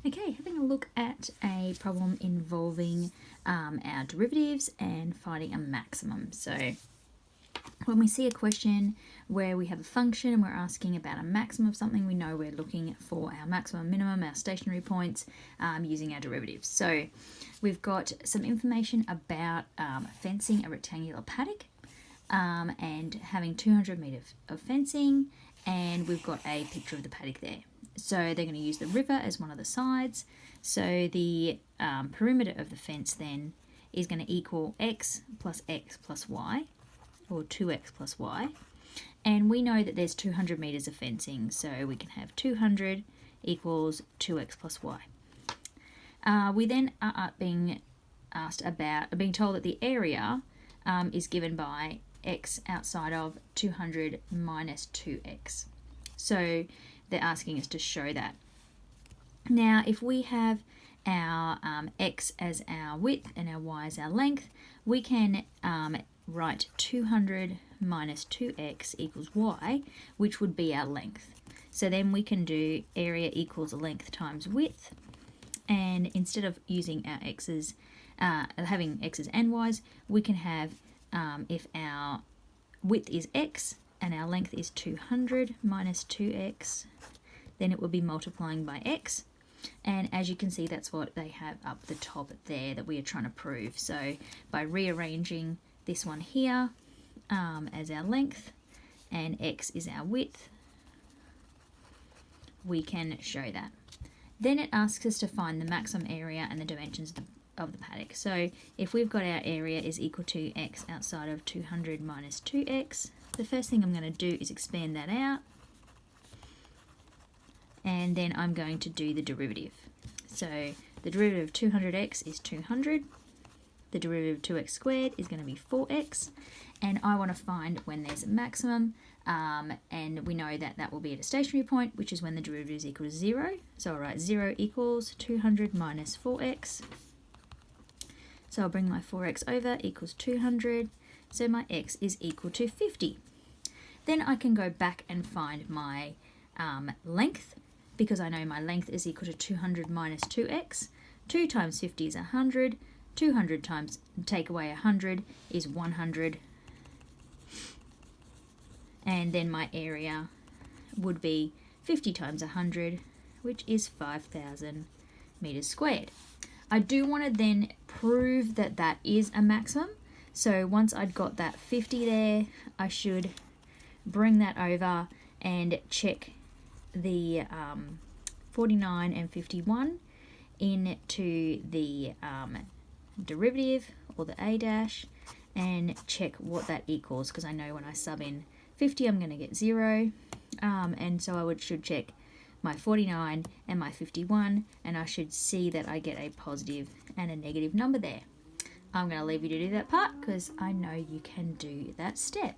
Okay, having a look at a problem involving our derivatives and finding a maximum. So when we see a question where we have a function and we're asking about a maximum of something, we know we're looking for our maximum, minimum, our stationary points using our derivatives. So we've got some information about fencing a rectangular paddock and having 200 metres of fencing, and we've got a picture of the paddock there. So they're going to use the river as one of the sides. So the perimeter of the fence then is going to equal x plus y, or 2x plus y. And we know that there's 200 metres of fencing, so we can have 200 equals 2x plus y. We then are being told that the area is given by x outside of 200 minus 2x. So they're asking us to show that. Now, if we have our x as our width and our y as our length, we can write 200 minus 2x equals y, which would be our length. So then we can do area equals length times width, and instead of using our x's, having x's and y's, we can have, if our width is x and our length is 200 minus 2x, then it will be multiplying by x. And as you can see, that's what they have up the top there that we are trying to prove. So by rearranging this one here as our length and x is our width, we can show that. Then it asks us to find the maximum area and the dimensions of the paddock. So if we've got our area is equal to x outside of 200 minus 2x, the first thing I'm going to do is expand that out, and then I'm going to do the derivative. So the derivative of 200x is 200, the derivative of 2x squared is going to be 4x, and I want to find when there's a maximum, and we know that that will be at a stationary point, which is when the derivative is equal to 0. So I'll write 0 equals 200 minus 4x. So I'll bring my 4x over, equals 200, so my x is equal to 50. Then I can go back and find my length, because I know my length is equal to 200 minus 2x. 2 times 50 is 100. 200 times take away 100 is 100. And then my area would be 50 times 100, which is 5,000 meters squared. I do want to then prove that that is a maximum. So once I'd got that 50 there, I should bring that over and check the 49 and 51 into the derivative, or the a dash, and check what that equals, because I know when I sub in 50 I'm going to get 0, and so I should check my 49 and my 51, and I should see that I get a positive and a negative number there. I'm going to leave you to do that part because I know you can do that step.